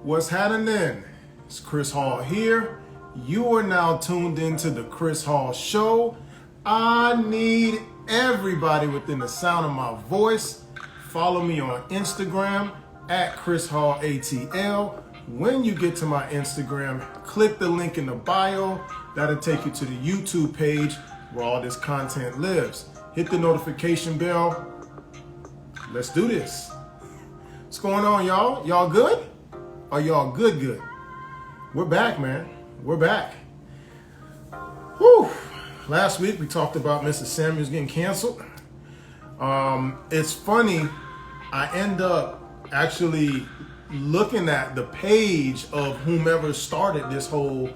What's happening? It's Chris Hall here. You are now tuned into the Chris Hall Show. I need everybody within the sound of my voice. Follow me on Instagram at ChrisHallATL. When you get to my Instagram, click the link in the bio. That'll take you to the YouTube page where all this content lives. Hit the notification bell. Let's do this. What's going on, y'all? Y'all good? Are y'all good? We're back, man. We're back. Whew. Last week we talked about Mrs. Samuels getting canceled. It's funny, I end up actually looking at the page of whomever started this whole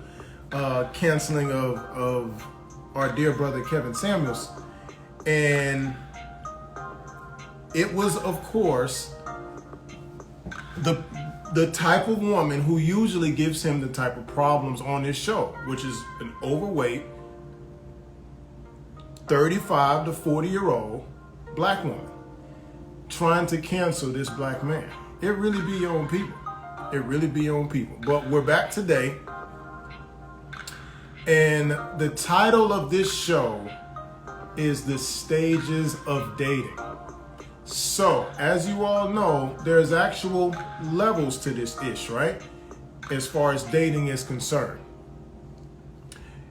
canceling of our dear brother Kevin Samuels. And it was, of course, the type of woman who usually gives him the type of problems on this show, which is an overweight, 35 to 40-year-old black woman trying to cancel this black man. It really be your own people. It really be your own people. But we're back today. And the title of this show is The Stages of Dating. So, as you all know, there's actual levels to this ish, right? As far as dating is concerned.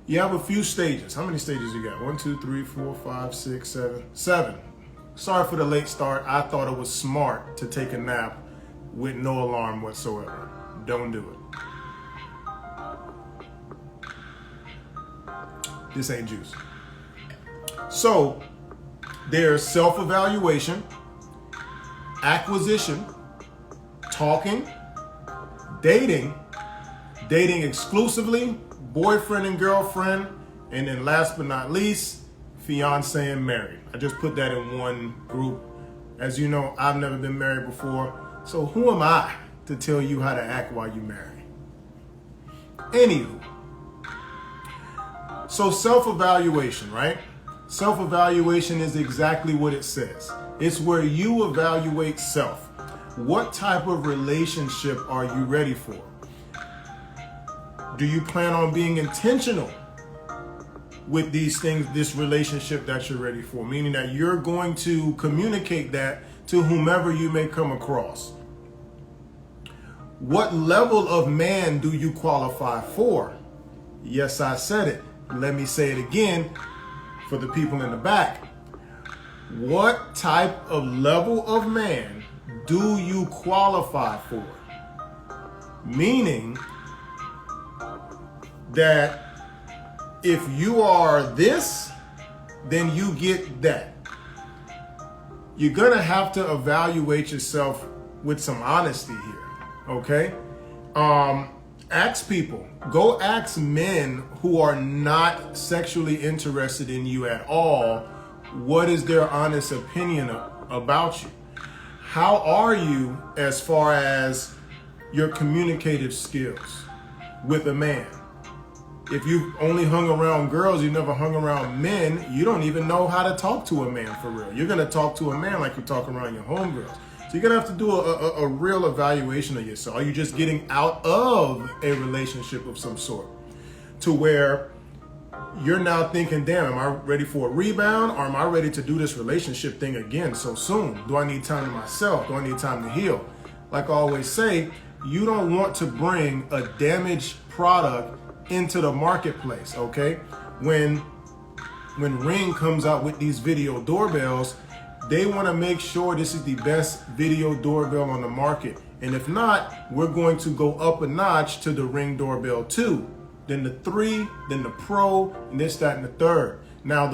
You have a few stages. How many stages you got? 1, 2, 3, 4, 5, 6, 7. 7. Sorry for the late start. I thought it was smart to take a nap with no alarm whatsoever. Don't do it. This ain't juice. So, there's self-evaluation, acquisition, talking, dating exclusively, boyfriend and girlfriend, and then last but not least, fiance and married. I just put that in one group. As you know, I've never been married before, so who am I to tell you how to act while you marry? Anywho, so self-evaluation, right? Self-evaluation is exactly what it says. It's where you evaluate self. What type of relationship are you ready for? Do you plan on being intentional with these things, this relationship that you're ready for? Meaning that you're going to communicate that to whomever you may come across. What level of man do you qualify for? Yes, I said it. Let me say it again for the people in the back. What type of level of man do you qualify for? Meaning that if you are this, then you get that. You're gonna have to evaluate yourself with some honesty here, okay? Ask people. Go ask men who are not sexually interested in you at all, what is their honest opinion about you? How are you as far as your communicative skills with a man? If you've only hung around girls, you never hung around men, you don't even know how to talk to a man for real. You're gonna talk to a man like you talk around your homegirls. So you're gonna have to do a real evaluation of yourself. Are you just getting out of a relationship of some sort to where you're now thinking, damn, am I ready for a rebound, or am I ready to do this relationship thing again so soon? Do I need time to myself? Do I need time to heal? Like I always say, you don't want to bring a damaged product into the marketplace, okay? When Ring comes out with these video doorbells, they want to make sure this is the best video doorbell on the market. And if not, we're going to go up a notch to the Ring doorbell 2, then the 3, then the Pro, and this, that, and the third. Now,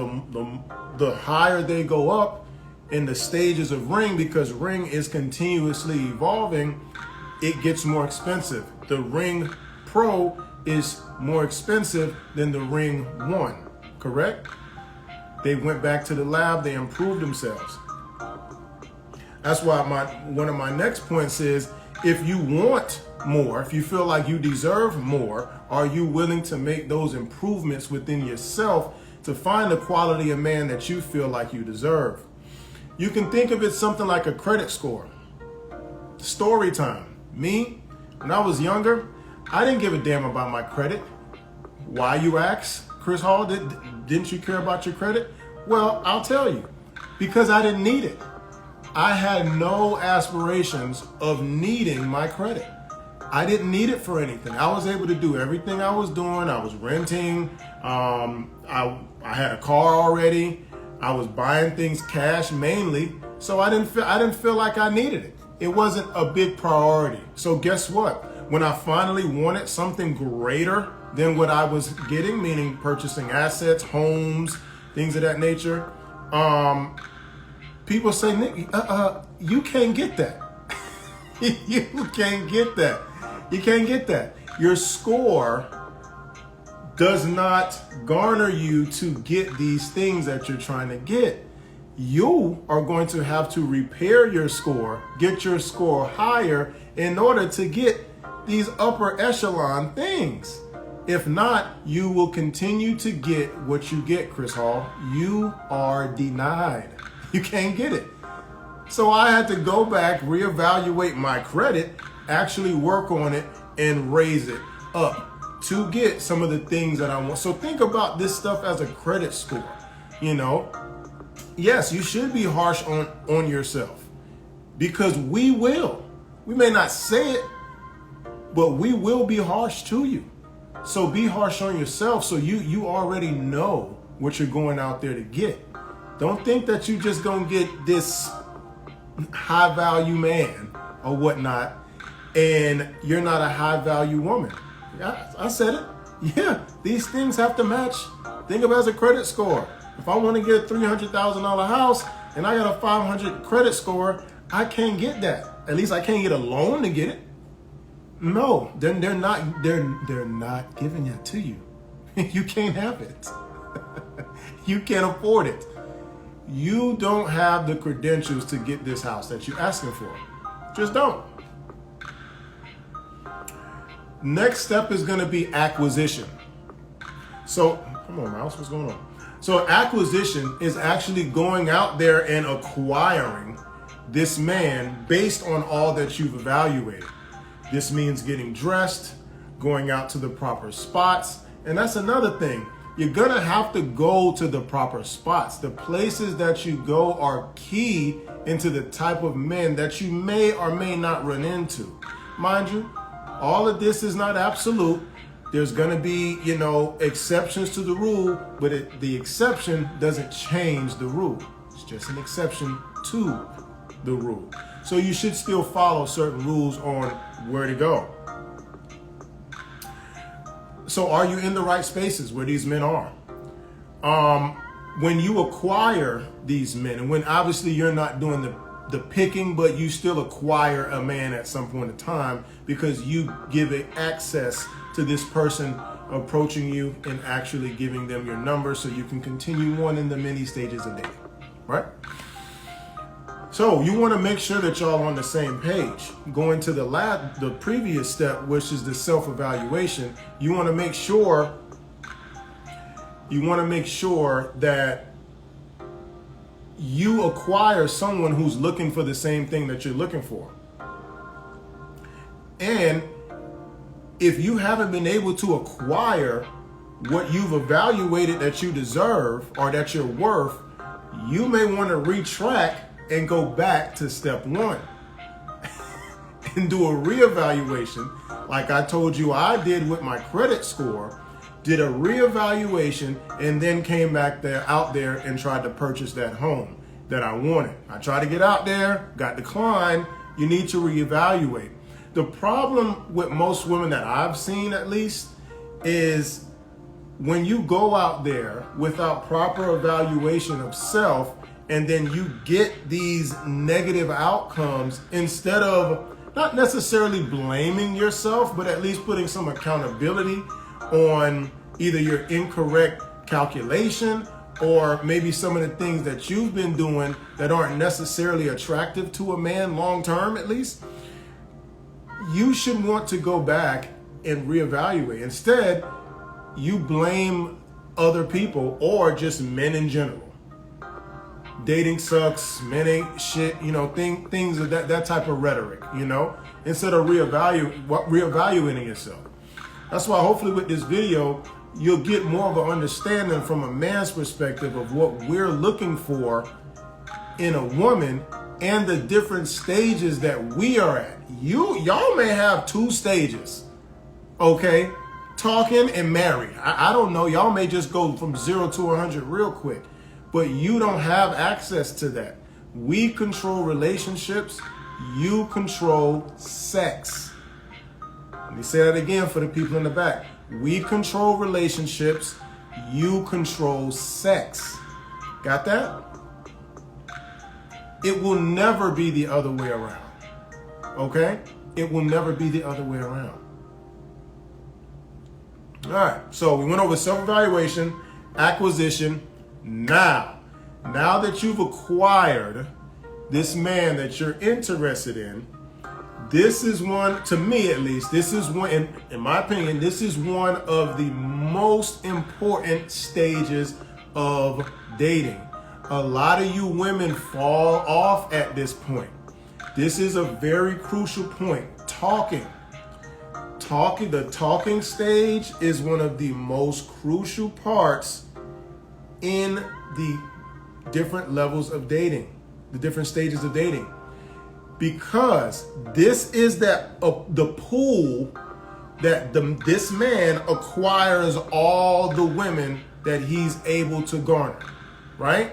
the higher they go up in the stages of Ring, because Ring is continuously evolving, it gets more expensive. The Ring Pro is more expensive than the Ring 1, correct? They went back to the lab, they improved themselves. That's why one of my next points is, if you want more, if you feel like you deserve more, are you willing to make those improvements within yourself to find the quality of man that you feel like you deserve? You can think of it something like a credit score. Story time. Me, When I was younger, I didn't give a damn about my credit. Why, you ask? Chris Hall, didn't you care about your credit? Well, I'll tell you, because I didn't need it. I had no aspirations of needing my credit. I didn't need it for anything. I was able to do everything I was doing. I was renting. I had a car already. I was buying things cash mainly. So I didn't feel like I needed it. It wasn't a big priority. So guess what? When I finally wanted something greater than what I was getting, meaning purchasing assets, homes, things of that nature, people say, Nick, you can't get that. You can't get that. You can't get that. Your score does not garner you to get these things that you're trying to get. You are going to have to repair your score, get your score higher in order to get these upper echelon things. If not, you will continue to get what you get, Chris Hall. You are denied. You can't get it. So I had to go back, reevaluate my credit, actually work on it, and raise it up to get some of the things that I want. So think about this stuff as a credit score. You know, yes, you should be harsh on yourself, because we will. We may not say it, but we will be harsh to you. So be harsh on yourself so you already know what you're going out there to get. Don't think that you just gonna get this high value man or whatnot and you're not a high value woman. I said it. Yeah, these things have to match. Think of it as a credit score. If I want to get a $300,000 house and I got a 500 credit score, I can't get that. At least I can't get a loan to get it. No, then they're not giving it to you. You can't have it. You can't afford it. You don't have the credentials to get this house that you're asking for. Just don't. Next step is going to be acquisition. So, come on, mouse, what's going on? So acquisition is actually going out there and acquiring this man based on all that you've evaluated. This means getting dressed, going out to the proper spots. And that's another thing. You're going to have to go to the proper spots. The places that you go are key into the type of men that you may or may not run into. Mind you, all of this is not absolute. There's going to be, exceptions to the rule, but the exception doesn't change the rule. It's just an exception to the rule. So you should still follow certain rules on where to go. So are you in the right spaces where these men are? When you acquire these men, and when obviously you're not doing the picking, but you still acquire a man at some point in time because you give it access to this person approaching you and actually giving them your number so you can continue on in the many stages of dating, right? So you want to make sure that y'all are on the same page. Going to the previous step, which is the self-evaluation, you want to make sure that you acquire someone who's looking for the same thing that you're looking for. And if you haven't been able to acquire what you've evaluated that you deserve or that you're worth, you may want to retract and go back to step one and do a reevaluation like I told you I did with my credit score, did a reevaluation, and then came back out there and tried to purchase that home that I wanted. I tried to get out there, got declined. You need to reevaluate. The problem with most women that I've seen, at least, is when you go out there without proper evaluation of self, and then you get these negative outcomes, instead of not necessarily blaming yourself, but at least putting some accountability on either your incorrect calculation or maybe some of the things that you've been doing that aren't necessarily attractive to a man long term, at least, you should want to go back and reevaluate. Instead, you blame other people or just men in general. dating sucks, men ain't shit, things of that type of rhetoric, instead of reevaluating yourself. That's why hopefully with this video, you'll get more of an understanding from a man's perspective of what we're looking for in a woman and the different stages that we are at. Y'all may have 2 stages, okay? Talking and married. I don't know. Y'all may just go from 0 to 100 real quick, but you don't have access to that. We control relationships. You control sex. Let me say that again for the people in the back. We control relationships. You control sex. Got that? It will never be the other way around. Okay? It will never be the other way around. All right. So we went over self-evaluation, acquisition. Now that you've acquired this man that you're interested in, this is one, to me at least, this is one, in my opinion, this is one of the most important stages of dating. A lot of you women fall off at this point. This is a very crucial point. The talking stage is one of the most crucial parts in the different levels of dating, the different stages of dating. Because this is the pool that this man acquires all the women that he's able to garner, right?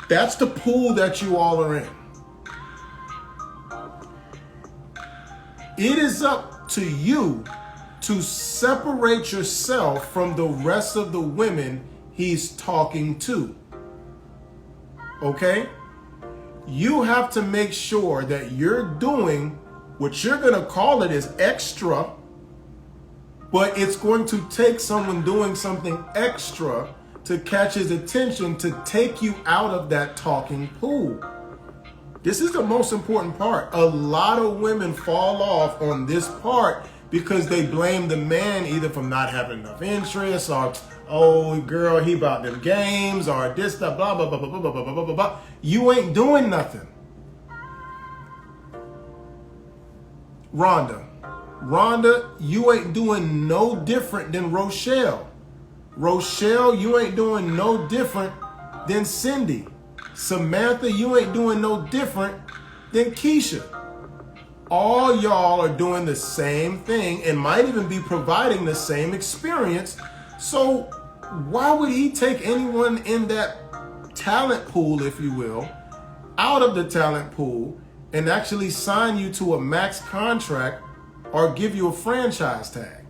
That's the pool that you all are in. It is up to you to separate yourself from the rest of the women he's talking to. Okay? You have to make sure that you're doing what you're going to call it is extra, but it's going to take someone doing something extra to catch his attention to take you out of that talking pool. This is the most important part. A lot of women fall off on this part because they blame the man either from not having enough interest or, oh, girl, he about them games or this, stuff, blah, blah, blah, blah, blah, blah, blah, blah, blah. You ain't doing nothing. Rhonda, you ain't doing no different than Rochelle. Rochelle, you ain't doing no different than Cindy. Samantha, you ain't doing no different than Keisha. All y'all are doing the same thing and might even be providing the same experience. So why would he take anyone in that talent pool, if you will, out of the talent pool and actually sign you to a max contract or give you a franchise tag?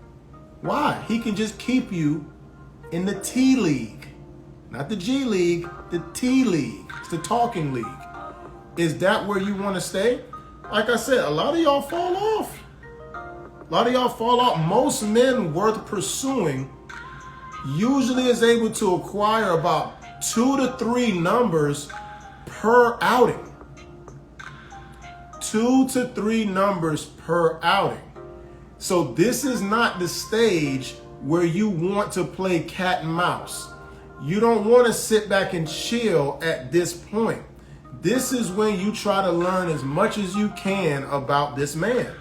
Why? He can just keep you in the T League, not the G League, the T League. It's the talking league. Is that where you want to stay? Like I said, a lot of y'all fall off. Most men worth pursuing usually is able to acquire about 2 to 3 numbers per outing. 2 to 3 numbers per outing. So this is not the stage where you want to play cat and mouse. You don't want to sit back and chill at this point. This is when you try to learn as much as you can about this man.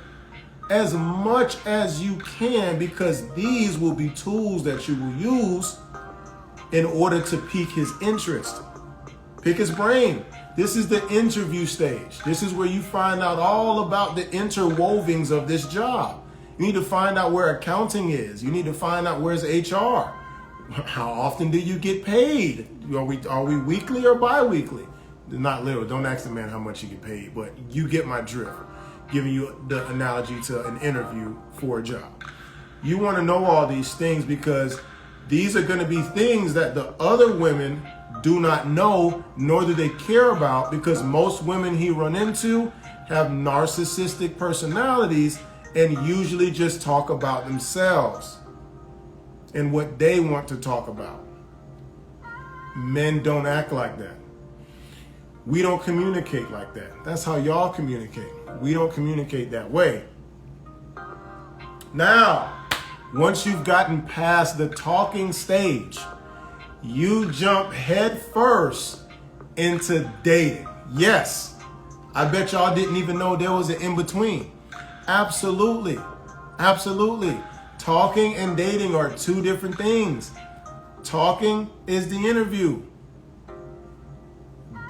As much as you can, because these will be tools that you will use in order to pique his interest. Pick his brain. This is the interview stage. This is where you find out all about the interwovings of this job. You need to find out where accounting is. You need to find out where's HR. How often do you get paid? Are we weekly or bi-weekly? Not literal. Don't ask the man how much you get paid, but you get my drift. Giving you the analogy to an interview for a job. You want to know all these things because these are going to be things that the other women do not know, nor do they care about, because most women he run into have narcissistic personalities and usually just talk about themselves and what they want to talk about. Men don't act like that. We don't communicate like that. That's how y'all communicate. We don't communicate that way. Now, once you've gotten past the talking stage You jump head first into dating. Yes, I bet y'all didn't even know there was an in-between. Absolutely. Absolutely. Talking and dating are two different things. Talking is the interview.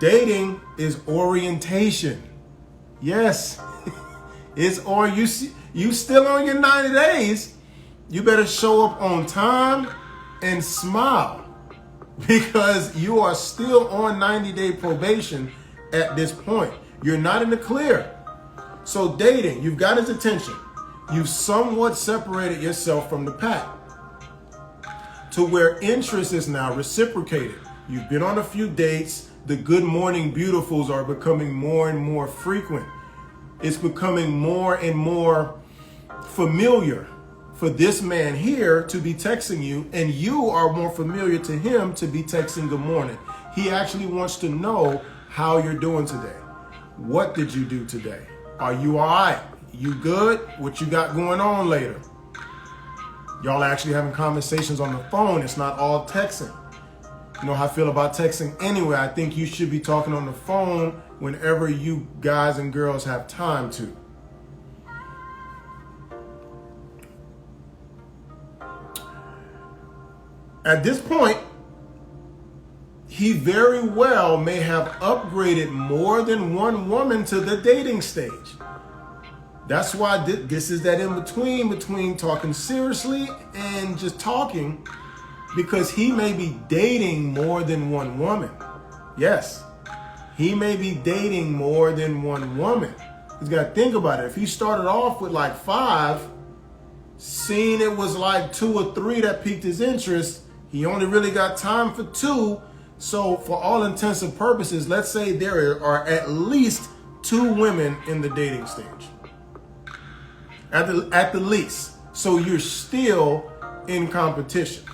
Dating is orientation. Yes. You still on your 90 days. You better show up on time and smile, because you are still on 90-day probation at this point. You're not in the clear. So dating, you've got his attention. You've somewhat separated yourself from the pack to where interest is now reciprocated. You've been on a few dates. The good morning beautifuls are becoming more and more frequent. It's becoming more and more familiar for this man here to be texting you, and you are more familiar to him to be texting good morning. He actually wants to know how you're doing today. What did you do today? Are you all right? You good? What you got going on later? Y'all are actually having conversations on the phone. It's not all texting. You know how I feel about texting anyway. I think you should be talking on the phone whenever you guys and girls have time to. At this point, he very well may have upgraded more than one woman to the dating stage. That's why this is that in between talking seriously and just talking, because he may be dating more than one woman. Yes, he may be dating more than one woman. He's got to think about it. If he started off with like 5, seeing it was like 2 or 3 that piqued his interest, he only really got time for 2. So for all intents and purposes, let's say there are at least 2 women in the dating stage. At the least. So you're still in competition.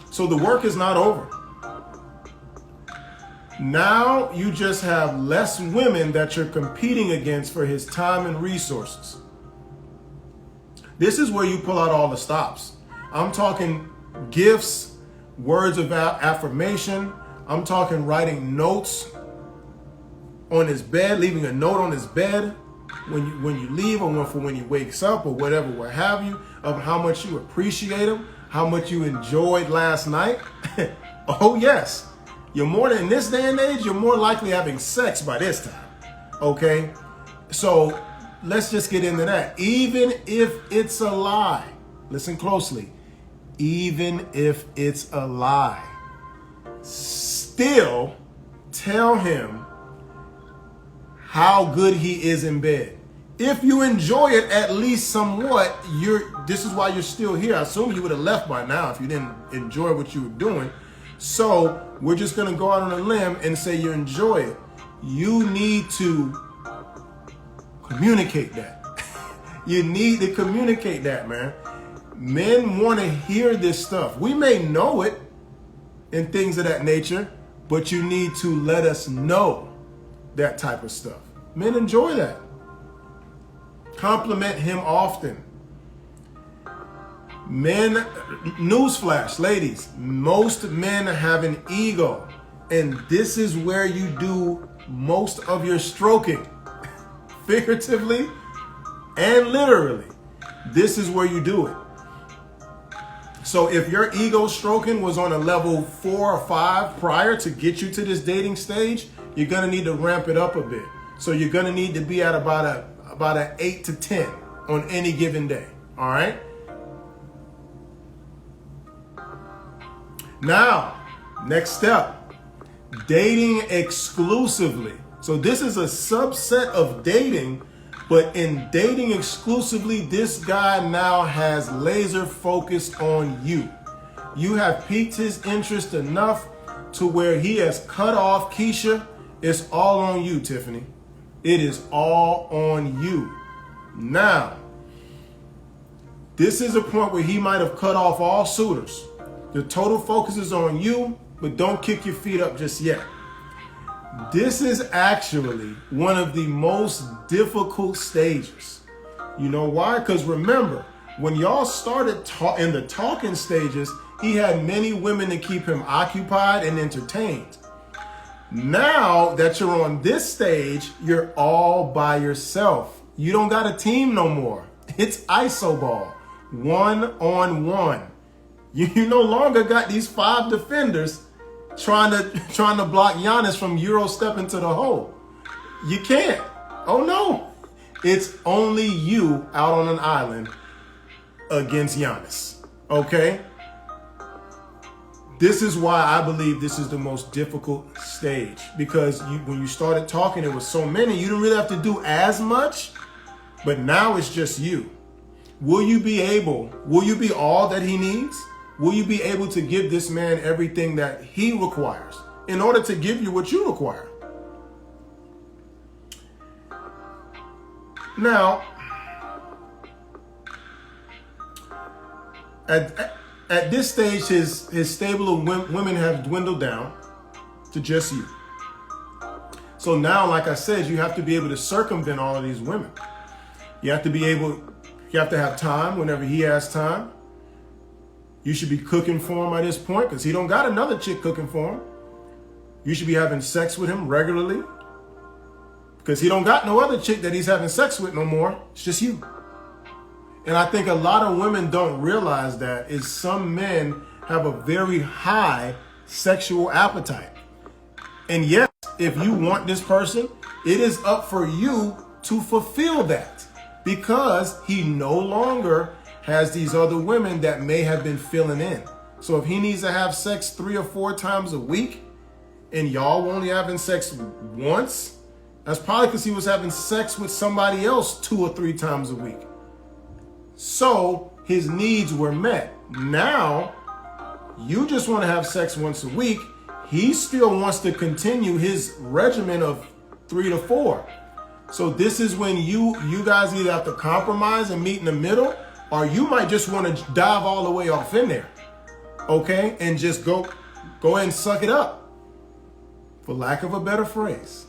So the work is not over. Now you just have less women that you're competing against for his time and resources. This is where you pull out all the stops. I'm talking gifts, words of affirmation. I'm talking writing notes on his bed, leaving a note on his bed when you leave, or when he wakes up, or whatever, what have you, of how much you appreciate him, how much you enjoyed last night. Oh yes, you're more in this day and age, you're more likely having sex by this time. Okay, so let's just get into that. Even if it's a lie, listen closely. Even if it's a lie, still tell him how good he is in bed. If you enjoy it at least somewhat, this is why you're still here. I assume you would have left by now if you didn't enjoy what you were doing. So we're just gonna go out on a limb and say you enjoy it. You need to communicate that. You need to communicate that, man. Men want to hear this stuff. We may know it and things of that nature, but you need to let us know that type of stuff. Men enjoy that. Compliment him often. Men, newsflash, ladies, most men have an ego, and this is where you do most of your stroking, figuratively and literally. This is where you do it. So if your ego stroking was on a level 4 or 5 prior to get you to this dating stage, you're gonna need to ramp it up a bit. So you're gonna need to be at about an 8 to 10 on any given day. All right. Now, next step, dating exclusively. So this is a subset of dating, but in dating exclusively, this guy now has laser focused on you. You have piqued his interest enough to where he has cut off Keisha. It's all on you, Tiffany. It is all on you. Now, this is a point where he might have cut off all suitors. The total focus is on you, but don't kick your feet up just yet. This is actually one of the most difficult stages. You know why? Because remember, when y'all started in the talking stages, He had many women to keep him occupied and entertained. Now that you're on this stage, you're all by yourself. You don't got a team no more. It's iso ball, 1-on-1. You no longer got these 5 defenders trying to block Giannis from Euro stepping to the hole. You can't. Oh no. It's only you out on an island against Giannis. Okay? This is why I believe this is the most difficult stage, because when you started talking, it was so many, you didn't really have to do as much, but now it's just you. Will you be all that he needs? Will you be able to give this man everything that he requires in order to give you what you require? Now, at this stage, his stable of women have dwindled down to just you. So now, like I said, you have to be able to circumvent all of these women. You have to have time whenever he has time. You should be cooking for him at this point, because he don't got another chick cooking for him. You should be having sex with him regularly, because he don't got no other chick that he's having sex with no more. It's just you. And I think a lot of women don't realize that is some men have a very high sexual appetite. And yes, if you want this person, it is up for you to fulfill that, because he no longer has these other women that may have been filling in. So if he needs to have sex 3 or 4 times a week and y'all only having sex once, that's probably because he was having sex with somebody else 2 or 3 times a week. So his needs were met. Now, you just want to have sex once a week. He still wants to continue his regimen of 3 to 4. So this is when you guys either have to compromise and meet in the middle, or you might just want to dive all the way off in there, okay? And just go ahead and suck it up, for lack of a better phrase.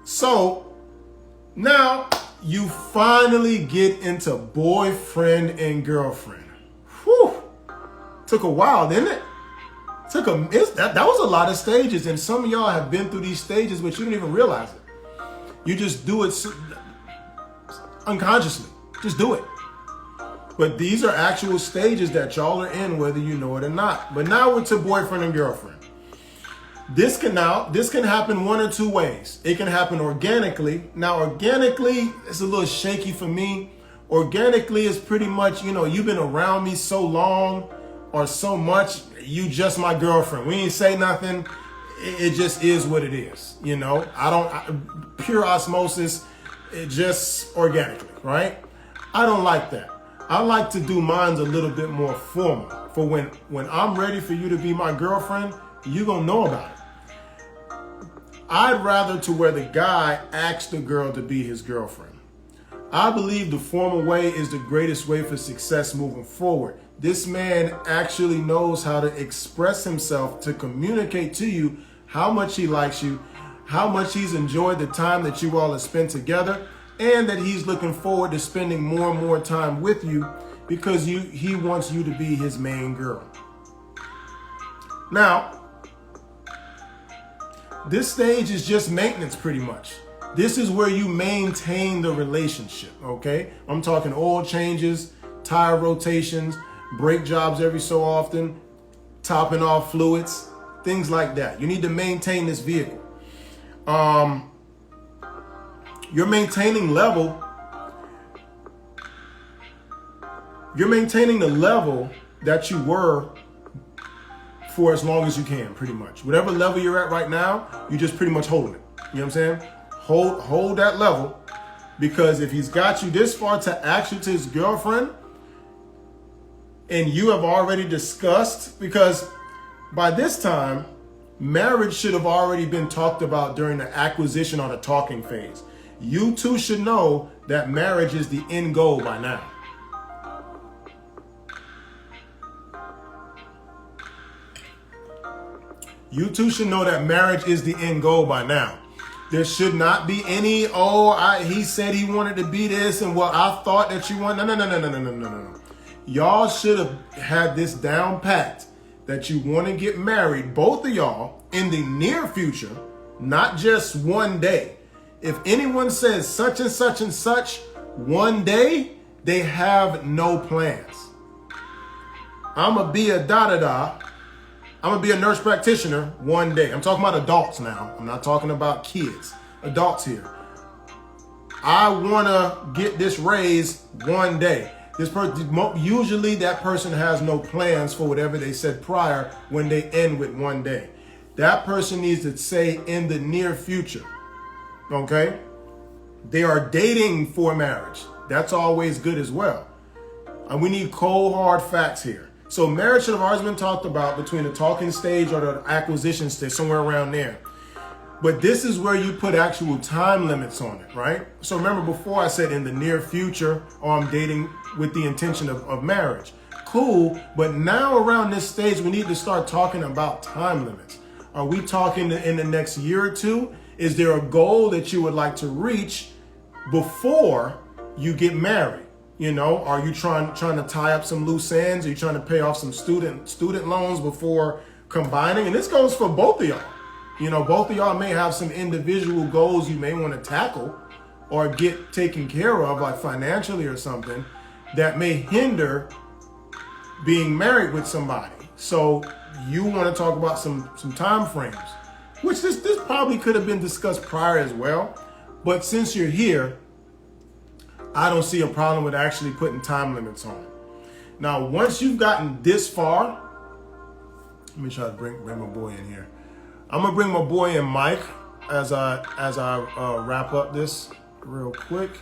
So now you finally get into boyfriend and girlfriend. Whew. Took a while, didn't it? That was a lot of stages, and some of y'all have been through these stages, but you didn't even realize it. You just do it unconsciously. Just do it. But these are actual stages that y'all are in, whether you know it or not. But now we're to boyfriend and girlfriend. This can happen one or two ways. It can happen organically. Now, organically, it's a little shaky for me. Organically is pretty much, you've been around me so long or so much, you just my girlfriend. We ain't say nothing. It just is what it is. Pure osmosis, it just organically, right? I don't like that. I like to do mine a little bit more formal. For when I'm ready for you to be my girlfriend, you gonna know about it. I'd rather to where the guy asks the girl to be his girlfriend. I believe the formal way is the greatest way for success moving forward. This man actually knows how to express himself to communicate to you how much he likes you, how much he's enjoyed the time that you all have spent together, and that he's looking forward to spending more and more time with you because he wants you to be his main girl. Now, this stage is just maintenance pretty much. This is where you maintain the relationship, okay? I'm talking oil changes, tire rotations, brake jobs every so often, topping off fluids, things like that. You need to maintain this vehicle. You're maintaining the level that you were for as long as you can, pretty much. Whatever level you're at right now, you're just pretty much holding it. You know what I'm saying? Hold that level, because if he's got you this far to ask you to his girlfriend, and you have already discussed, because by this time, marriage should have already been talked about during the acquisition or the talking phase. You two should know that marriage is the end goal by now. You two should know that marriage is the end goal by now. There should not be any, he said he wanted to be this, and I thought that you want. No. Y'all should have had this down pat that you want to get married, both of y'all, in the near future, not just one day. If anyone says such and such and such one day, they have no plans. I'm going to be a da-da-da. I'm going to be a nurse practitioner one day. I'm talking about adults now. I'm not talking about kids. Adults here. I want to get this raise one day. This person, usually that person has no plans for whatever they said prior when they end with one day. That person needs to say in the near future. Okay? They are dating for marriage. That's always good as well. And we need cold, hard facts here. So marriage should have always been talked about between the talking stage or the acquisition stage, somewhere around there. But this is where you put actual time limits on it, right? So remember before I said in the near future, or I'm dating with the intention of marriage. Cool, but now around this stage, we need to start talking about time limits. Are we talking in the next year or two? Is there a goal that you would like to reach before you get married? You know, are you trying to tie up some loose ends? Are you trying to pay off some student loans before combining? And this goes for both of y'all. You know, both of y'all may have some individual goals you may want to tackle or get taken care of, like financially or something, that may hinder being married with somebody. So you want to talk about some time frames, which this probably could have been discussed prior as well. But since you're here, I don't see a problem with actually putting time limits on it. Now, once you've gotten this far, let me try to bring my boy in here. I'm gonna bring my boy in, Mike, as I wrap up this real quick.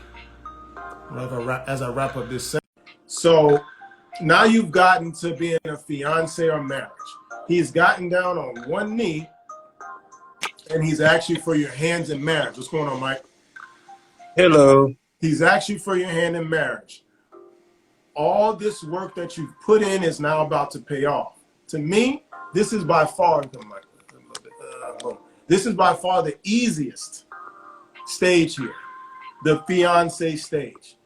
As I wrap up this segment. So now you've gotten to being a fiance or marriage. He's gotten down on one knee, and he's actually for your hands in marriage. What's going on, Mike? Hello. He's actually for your hand in marriage. All this work that you've put in is now about to pay off. To me, this is by far, this is by far the easiest stage here, the fiance stage.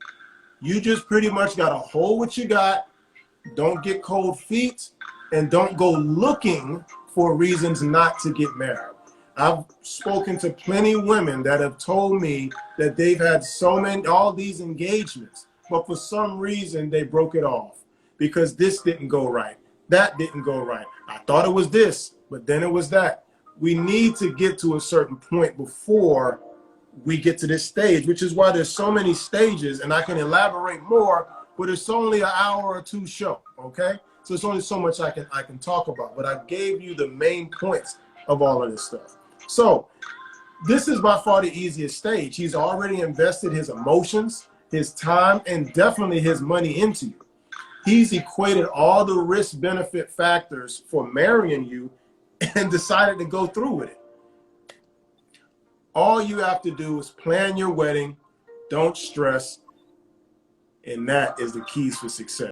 You just pretty much got to hold what you got, don't get cold feet, and don't go looking for reasons not to get married. I've spoken to plenty of women that have told me that they've had all these engagements, but for some reason they broke it off because this didn't go right. That didn't go right. I thought it was this, but then it was that. We need to get to a certain point before we get to this stage, which is why there's so many stages, and I can elaborate more, but it's only an hour or two show, okay? So it's only so much I can talk about, but I gave you the main points of all of this stuff. So this is by far the easiest stage. He's already invested his emotions, his time, and definitely his money into you. He's equated all the risk-benefit factors for marrying you and decided to go through with it. All you have to do is plan your wedding, don't stress, and that is the keys for success.